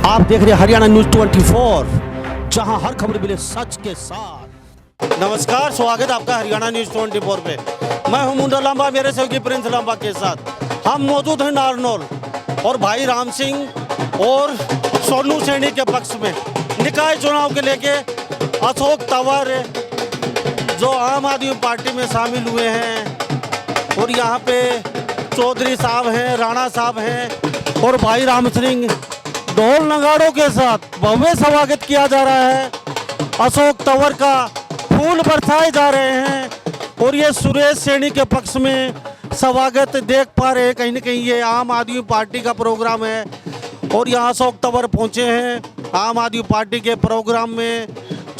आप देख रहे हैं हरियाणा न्यूज 24, जहां हर खबर मिले सच के साथ। नमस्कार, स्वागत है आपका हरियाणा न्यूज 24 पे। मैं हूं मुंडा लांबा, मेरे सहयोगी प्रिंस लांबा के साथ हम मौजूद हैं नारनौल और भाई राम सिंह और सोनू सैनी के पक्ष में निकाय चुनाव के लेके अशोक तंवर जो आम आदमी पार्टी में शामिल हुए हैं और यहाँ पे चौधरी साहब हैं, राणा साहब हैं और भाई राम सिंह ढोल नगाड़ों के साथ भव्य स्वागत किया जा रहा है। अशोक तंवर का फूल बरसाए जा रहे हैं और ये सुरेश सैनी के पक्ष में स्वागत देख पा रहे हैं। कहीं ना कहीं ये आम आदमी पार्टी का प्रोग्राम है और यहाँ अशोक तंवर पहुँचे हैं। आम आदमी पार्टी के प्रोग्राम में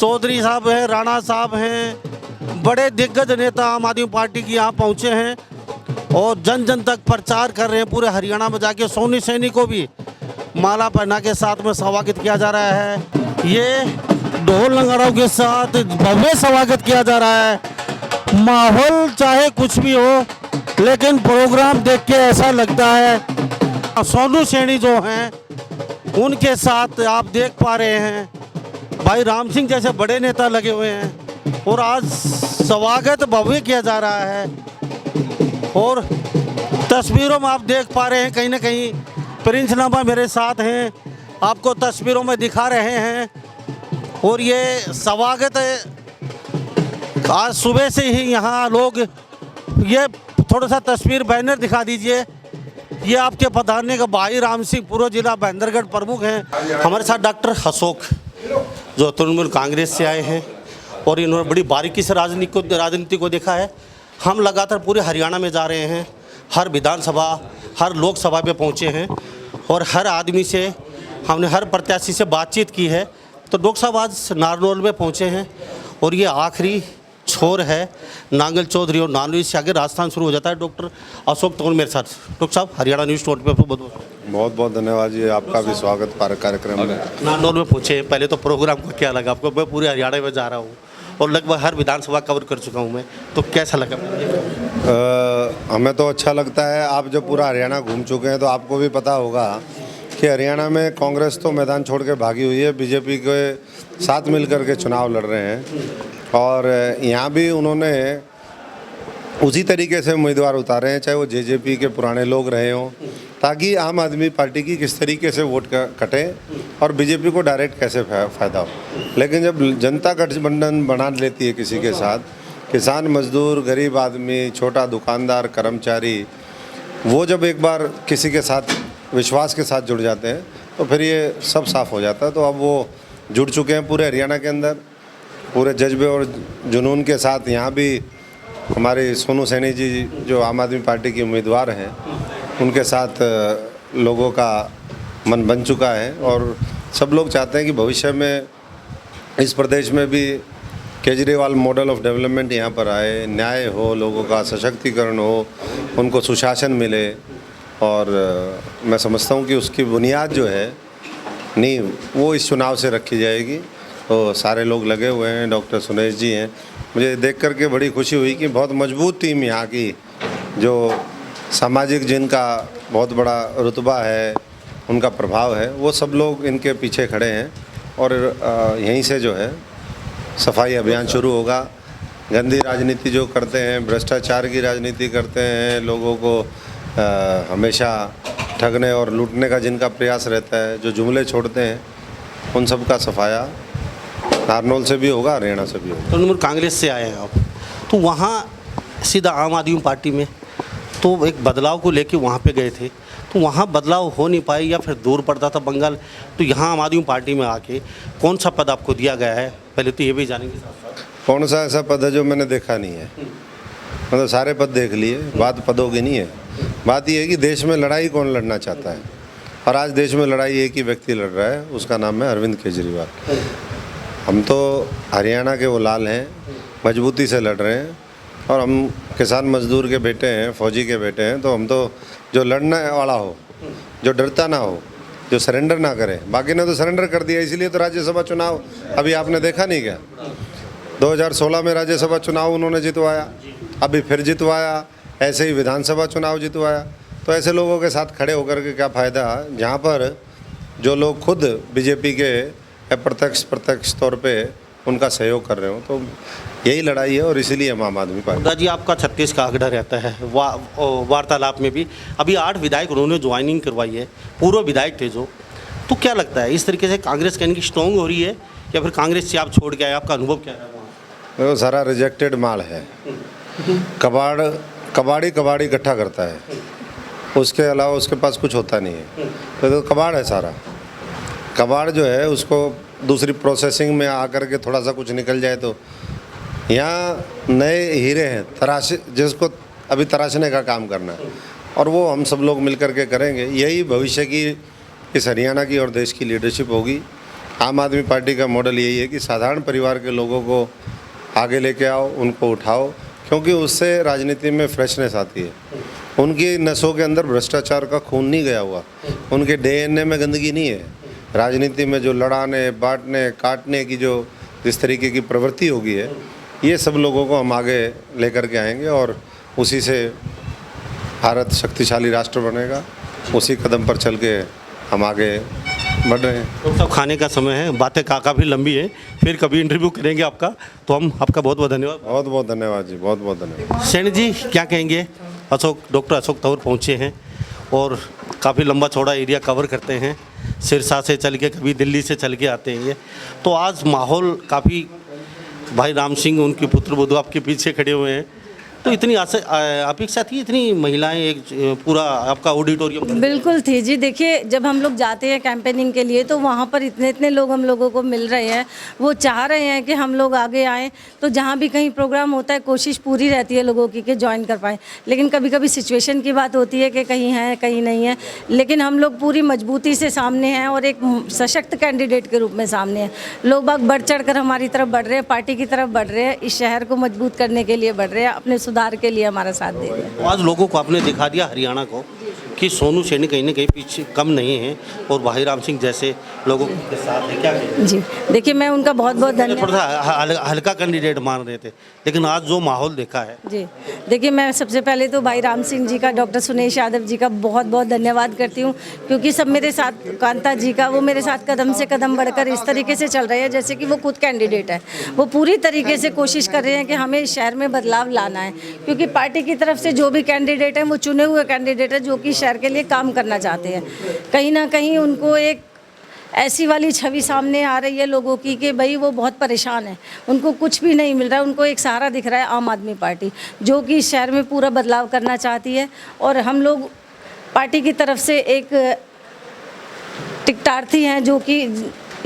चौधरी साहब हैं, राणा साहब हैं, बड़े दिग्गज नेता आम आदमी पार्टी की यहाँ पहुँचे हैं और जन जन तक प्रचार कर रहे हैं। पूरे हरियाणा में जाके सोनू सैनी को भी माला पहना के साथ में स्वागत किया जा रहा है। ये ढोल नगाड़ों के साथ भव्य स्वागत किया जा रहा है। माहौल चाहे कुछ भी हो, लेकिन प्रोग्राम देख के ऐसा लगता है सोनू सैनी जो हैं उनके साथ आप देख पा रहे हैं भाई राम सिंह जैसे बड़े नेता लगे हुए हैं और आज स्वागत भव्य किया जा रहा है। और तस्वीरों में आप देख पा रहे हैं, कहीं ना कहीं प्रिंस लांबा मेरे साथ हैं, आपको तस्वीरों में दिखा रहे हैं। और ये स्वागत है आज सुबह से ही यहाँ लोग, ये थोड़ा सा तस्वीर बैनर दिखा दीजिए। ये आपके पधारने का भाई राम सिंह पूर्व जिला बहंदरगढ़ प्रमुख हैं। हमारे साथ डॉक्टर अशोक जो तृणमूल कांग्रेस से आए हैं और इन्होंने बड़ी बारीकी से राजनीति को देखा है। हम लगातार पूरे हरियाणा में जा रहे हैं, हर विधानसभा हर लोकसभा पे पहुँचे हैं और हर आदमी से हमने हर प्रत्याशी से बातचीत की है। तो डॉक्टर साहब आज नारनौल में पहुँचे हैं और ये आखिरी छोर है नांगल चौधरी और नानवी से आगे राजस्थान शुरू हो जाता है। डॉक्टर अशोक तंवर मेरे साथ। डॉक्टर साहब हरियाणा न्यूज़ 24 पे बहुत बहुत धन्यवाद जी, आपका भी स्वागत कार्यक्रम में। नारनौल में पहुँचे, पहले तो प्रोग्राम को क्या लगा आपको? मैं पूरे हरियाणा में जा रहा हूँ और लगभग हर विधानसभा कवर कर चुका हूँ मैं, तो कैसा लगा? हमें तो अच्छा लगता है। आप जब पूरा हरियाणा घूम चुके हैं तो आपको भी पता होगा कि हरियाणा में कांग्रेस तो मैदान छोड़ के भागी हुई है, बीजेपी के साथ मिलकर के चुनाव लड़ रहे हैं और यहाँ भी उन्होंने उसी तरीके से उम्मीदवार उतारे हैं, चाहे वो जेजेपी के पुराने लोग रहे हों, ताकि आम आदमी पार्टी की किस तरीके से वोट कटे और बीजेपी को डायरेक्ट कैसे फ़ायदा हो। लेकिन जब जनता गठबंधन बना लेती है किसी के साथ, किसान मजदूर गरीब आदमी छोटा दुकानदार कर्मचारी, वो जब एक बार किसी के साथ विश्वास के साथ जुड़ जाते हैं तो फिर ये सब साफ़ हो जाता है। तो अब वो जुड़ चुके हैं पूरे हरियाणा के अंदर, पूरे जज्बे और जुनून के साथ। यहाँ भी हमारे सोनू सैनी जी जो आम आदमी पार्टी की उम्मीदवार हैं, उनके साथ लोगों का मन बन चुका है और सब लोग चाहते हैं कि भविष्य में इस प्रदेश में भी केजरीवाल मॉडल ऑफ डेवलपमेंट यहाँ पर आए, न्याय हो, लोगों का सशक्तिकरण हो, उनको सुशासन मिले। और मैं समझता हूँ कि उसकी बुनियाद जो है नींव वो इस चुनाव से रखी जाएगी। तो सारे लोग लगे हुए हैं, डॉक्टर सुरेश जी हैं। मुझे देख कर के बड़ी खुशी हुई कि बहुत मजबूत टीम यहाँ की, जो सामाजिक जिनका बहुत बड़ा रुतबा है, उनका प्रभाव है, वो सब लोग इनके पीछे खड़े हैं। और यहीं से जो है सफाई अभियान शुरू होगा। गंदी राजनीति जो करते हैं, भ्रष्टाचार की राजनीति करते हैं, लोगों को हमेशा ठगने और लूटने का जिनका प्रयास रहता है, जो जुमले छोड़ते हैं, उन सब का सफाया नारनौल से भी होगा, हरियाणा से भी होगा। तृणमूल कांग्रेस से आए हैं आप, तो वहाँ सीधा आम आदमी पार्टी में तो एक बदलाव को लेके वहाँ पे गए थे, तो वहाँ बदलाव हो नहीं पाए या फिर दूर पड़ता था बंगाल, तो यहाँ आम आदमी पार्टी में आके कौन सा पद आपको दिया गया है? पहले तो ये भी जानेंगे कौन सा ऐसा पद है जो मैंने देखा नहीं है। मतलब सारे पद देख लिए, बात पदों की नहीं है। बात यह है कि देश में लड़ाई कौन लड़ना चाहता है, और आज देश में लड़ाई एक ही व्यक्ति लड़ रहा है, उसका नाम है अरविंद केजरीवाल। हम तो हरियाणा के वो लाल हैं, मजबूती से लड़ रहे हैं और हम किसान मजदूर के बेटे हैं, फौजी के बेटे हैं। तो हम तो जो लड़ने वाला हो, जो डरता ना हो, जो सरेंडर ना करे। बाकी ने तो सरेंडर कर दिया, इसीलिए तो राज्यसभा चुनाव अभी आपने देखा नहीं क्या? 2016 में राज्यसभा चुनाव उन्होंने जितवाया, अभी फिर जितवाया, ऐसे ही विधानसभा चुनाव जितवाया। तो ऐसे लोगों के साथ खड़े होकर के क्या फ़ायदा, जहाँ पर जो लोग खुद बीजेपी के प्रत्यक्ष तौर पे उनका सहयोग कर रहे हो। तो यही लड़ाई है और इसीलिए हम आम आदमी पार्टी। दादा जी, आपका 36 का आंकड़ा रहता है वार्तालाप में भी। अभी 8 विधायक उन्होंने ज्वाइनिंग करवाई है, पूर्व विधायक थे जो। तो क्या लगता है, इस तरीके से कांग्रेस कहने की स्ट्रॉन्ग हो रही है या फिर कांग्रेस से आप छोड़ के आए? आपका अनुभव क्या है वहाँ? वो सारा रिजेक्टेड माल है। कबाड़ी इकट्ठा करता है, उसके अलावा उसके पास कुछ होता नहीं है। तो कबाड़ है सारा। कबाड़ जो है उसको दूसरी प्रोसेसिंग में आकर के थोड़ा सा कुछ निकल जाए तो यहाँ नए हीरे हैं जिसको अभी तराशने का काम करना है, और वो हम सब लोग मिलकर के करेंगे। यही भविष्य की इस हरियाणा की और देश की लीडरशिप होगी। आम आदमी पार्टी का मॉडल यही है कि साधारण परिवार के लोगों को आगे लेके आओ, उनको उठाओ, क्योंकि उससे राजनीति में फ्रेशनेस आती है। उनकी नसों के अंदर भ्रष्टाचार का खून नहीं गया हुआ, उनके डीएनए में गंदगी नहीं है। राजनीति में जो लड़ाने बांटने काटने की जो जिस तरीके की प्रवृत्ति होगी है, ये सब लोगों को हम आगे लेकर के आएंगे और उसी से भारत शक्तिशाली राष्ट्र बनेगा। उसी कदम पर चल के हम आगे बढ़ रहे हैं। तो सब खाने का समय है, बातें काफ़ी लंबी है, फिर कभी इंटरव्यू करेंगे आपका। तो हम आपका बहुत बहुत धन्यवाद। बहुत बहुत धन्यवाद जी, बहुत बहुत धन्यवाद। सैनी जी, क्या कहेंगे? डॉक्टर अशोक तंवर पहुँचे हैं और काफ़ी लंबा चौड़ा एरिया कवर करते हैं। सिरसा से चल के कभी दिल्ली से चल के आते हैं ये। तो आज माहौल काफ़ी, भाई राम सिंह उनके पुत्र वधू आपके पीछे खड़े हुए हैं, तो इतनी अपेक्षा थी, इतनी महिलाएं एक पूरा आपका ऑडिटोरियम? बिल्कुल थी जी। देखिए, जब हम लोग जाते हैं कैंपेनिंग के लिए तो वहाँ पर इतने लोग हम लोगों को मिल रहे हैं, वो चाह रहे हैं कि हम लोग आगे आएँ। तो जहाँ भी कहीं प्रोग्राम होता है कोशिश पूरी रहती है लोगों की कि ज्वाइन कर पाएँ, लेकिन कभी कभी सिचुएशन की बात होती है कि कहीं है कहीं नहीं है। लेकिन हम लोग पूरी मजबूती से सामने हैं और एक सशक्त कैंडिडेट के रूप में सामने हैं। लोग बाग बढ़ चढ़ कर हमारी तरफ बढ़ रहे हैं, पार्टी की तरफ बढ़ रहे हैं, इस शहर को मजबूत करने के लिए बढ़ रहे हैं, अपने सुधार के लिए हमारा साथ दे रहे हैं। तो आज लोगों को आपने दिखा दिया, हरियाणा को, कि सोनू सैनी कहीं ना कहीं पीछे कम नहीं है और भाई राम सिंह जैसे लोगों के साथ है। क्या कहें? जी देखिए, मैं उनका बहुत बहुत धन्यवाद। थोड़ा सा हल्का कैंडिडेट मान रहे थे, लेकिन आज जो माहौल देखा है। जी देखिए, मैं सबसे पहले तो भाई राम सिंह जी का, डॉक्टर सुनेश यादव जी का बहुत बहुत धन्यवाद करती हूँ, क्योंकि सब मेरे साथ, कांता जी का, वो मेरे साथ कदम से कदम बढ़कर इस तरीके से चल रहे हैं जैसे कि वो खुद कैंडिडेट है। वो पूरी तरीके से कोशिश कर रहे हैं कि हमें इस शहर में बदलाव लाना है, क्योंकि पार्टी की तरफ से जो भी कैंडिडेट है वो चुने हुए कैंडिडेट है जो कि शहर के लिए काम करना चाहते हैं। कहीं ना कहीं उनको एक ऐसी वाली छवि सामने आ रही है लोगों की कि भाई वो बहुत परेशान है, उनको कुछ भी नहीं मिल रहा है। उनको एक सहारा दिख रहा है आम आदमी पार्टी, जो कि इस शहर में पूरा बदलाव करना चाहती है। और हम लोग पार्टी की तरफ से एक टिकटार्थी हैं जो कि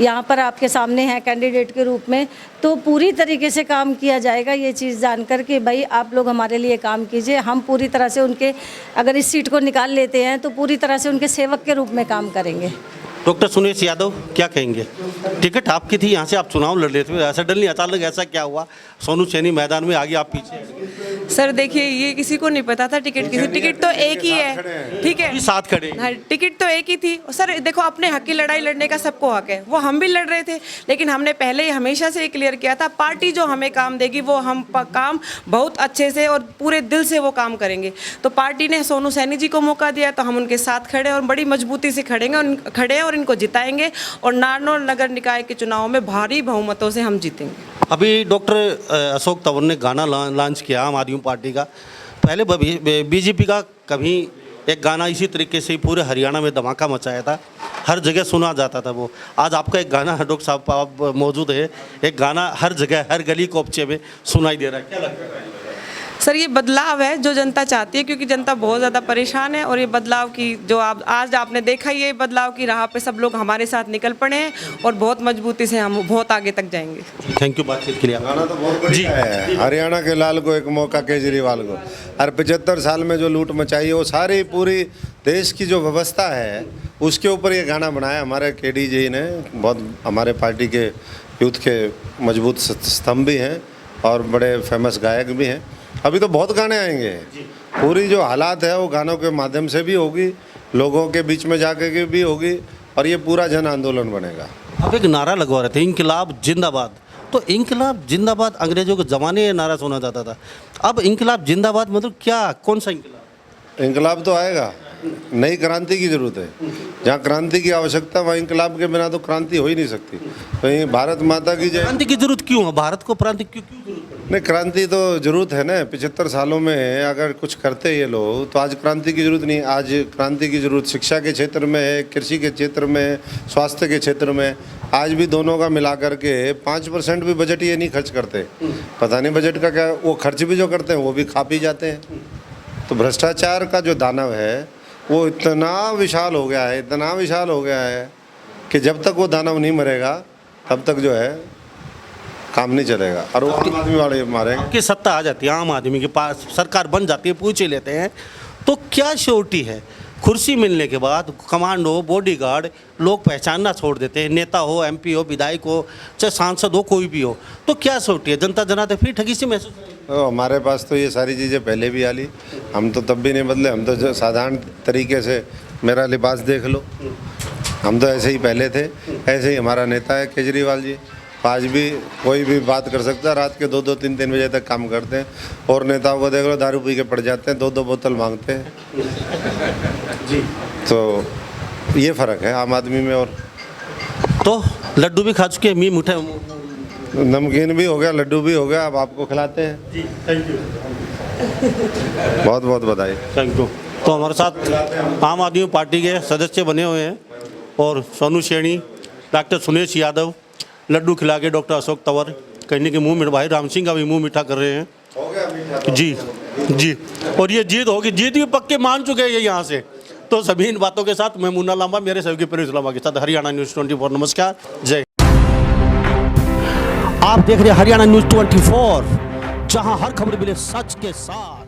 यहाँ पर आपके सामने हैं कैंडिडेट के रूप में। तो पूरी तरीके से काम किया जाएगा, ये चीज़ जानकर कि भाई आप लोग हमारे लिए काम कीजिए। हम पूरी तरह से उनके, अगर इस सीट को निकाल लेते हैं तो पूरी तरह से उनके सेवक के रूप में काम करेंगे। डॉक्टर सुनेश यादव, क्या कहेंगे? टिकट आपकी थी, यहाँ से आप चुनाव लड़ रहे थे, सडनली अचानक ऐसा क्या हुआ? सोनू सैनी मैदान में आगे, आप पीछे। सर देखिए, ये किसी को नहीं पता था टिकट किसी, टिकट तो एक ही है, ठीक है, साथ खड़े। हाँ, टिकट तो एक ही थी। सर देखो, अपने हक की लड़ाई लड़ने का सबको हक है, वो हम भी लड़ रहे थे, लेकिन हमने पहले ही हमेशा से क्लियर किया था, पार्टी जो हमें काम देगी वो हम काम बहुत अच्छे से और पूरे दिल से वो काम करेंगे। तो पार्टी ने सोनू सैनी जी को मौका दिया तो हम उनके साथ खड़े और बड़ी मजबूती से खड़े हैं और इनको जिताएंगे और नारनौल नगर निकाय के चुनाव में भारी बहुमतों से हम जीतेंगे। अभी डॉक्टर अशोक तंवर ने गाना लॉन्च किया आम आदमी पार्टी का। पहले बीजेपी का कभी एक गाना इसी तरीके से ही पूरे हरियाणा में धमाका मचाया था, हर जगह सुना जाता था वो। आज आपका एक गाना, डॉक्टर साहब आप मौजूद है, एक गाना हर जगह, हर गली कोपचे में सुनाई दे रहा है। क्या लगता है? सर ये बदलाव है जो जनता चाहती है, क्योंकि जनता बहुत ज़्यादा परेशान है और ये बदलाव की जो आज आपने देखा, ये बदलाव की राह पे सब लोग हमारे साथ निकल पड़े हैं और बहुत मजबूती से हम बहुत आगे तक जाएंगे। थैंक यू बातचीत के लिए। गाना तो बहुत बढ़िया है। हरियाणा के लाल को एक मौका केजरीवाल को। और 75 साल में जो लूट मचाई है वो सारी पूरी देश की जो व्यवस्था है उसके ऊपर ये गाना बनाया हमारे केडी जी ने। बहुत हमारे पार्टी के यूथ के मजबूत स्तंभ भी हैं और बड़े फेमस गायक भी हैं। अभी तो बहुत गाने आएंगे, पूरी जो हालात है वो गानों के माध्यम से भी होगी, लोगों के बीच में जाके के भी होगी और ये पूरा जन आंदोलन बनेगा। अब एक नारा लगवा रहे थे, इंकलाब जिंदाबाद। तो इंकलाब जिंदाबाद अंग्रेजों के ज़माने नारा सुना जाता था, अब इंकलाब जिंदाबाद मतलब क्या, कौन सा इंकलाब? इंकलाब तो आएगा, नई क्रांति की जरूरत है। जहाँ क्रांति की आवश्यकता वहाँ इंकलाब के बिना तो क्रांति हो ही नहीं सकती। तो ये भारत माता की जय। क्रांति की जरूरत क्यों है? भारत को क्रांति क्यों क्यों जरूरत है? नहीं, क्रांति तो जरूरत है ना। 75 सालों में अगर कुछ करते ये लोग तो आज क्रांति की जरूरत नहीं। आज क्रांति की जरूरत शिक्षा के क्षेत्र में है, कृषि के क्षेत्र में है, स्वास्थ्य के क्षेत्र में। आज भी दोनों का मिला करके 5% भी बजट ये नहीं खर्च करते। पता नहीं बजट का क्या, वो खर्च भी जो करते हैं वो भी खा पी जाते हैं। तो भ्रष्टाचार का जो दानव है वो इतना विशाल हो गया है, इतना विशाल हो गया है कि जब तक वो दानव नहीं मरेगा तब तक जो है काम नहीं चलेगा। और वो आम आदमी वाले मारेंगे। कि सत्ता आ जाती है, आम आदमी के पास सरकार बन जाती है, पूछ ही लेते हैं, तो क्या श्योरिटी है? कुर्सी मिलने के बाद कमांडो, बॉडीगार्ड लोग पहचानना छोड़ देते हैं। नेता हो, एमपी हो, विधायक हो, चाहे सांसद हो, कोई भी हो, तो क्या श्योरिटी है? जनता जनाते फिर ठगी सी महसूस करेगी। तो हमारे पास तो ये सारी चीज़ें पहले भी आली, हम तो तब भी नहीं बदले। हम तो जो साधारण तरीके से, मेरा लिबास देख लो, हम तो ऐसे ही पहले थे, ऐसे ही हमारा नेता है केजरीवाल जी। आज भी कोई भी बात कर सकता है। रात के 2-2, 3-3 बजे तक काम करते हैं। और नेताओं को देख लो, दारू पी के पड़ जाते हैं, 2-2 बोतल मांगते हैं जी। तो ये फ़र्क है आम आदमी में। और तो लड्डू भी खा चुके हैं, मी मुठे नमकीन भी हो गया, लड्डू भी हो गया, अब आपको खिलाते हैं जी। थैंक यू, बहुत बहुत बधाई। Thank you. तो हमारे साथ आम आदमी पार्टी के सदस्य बने हुए हैं और सोनू शेणी, डॉक्टर सुनेश यादव, लड्डू खिला के डॉक्टर अशोक तंवर, कहने के मुंह में भाई राम सिंह का भी मुंह मीठा कर रहे हैं जी जी। और ये जीत होगी, जीत भी पक्के मान चुके हैं ये यहाँ से। तो सभी इन बातों के साथ मैं मुन्ना लांबा, मेरे सहयोगी प्रिंस लांबा के साथ हरियाणा न्यूज़ 24। नमस्कार, जय। आप देख रहे हैं हरियाणा न्यूज़ 24, जहां हर खबर मिले सच के साथ।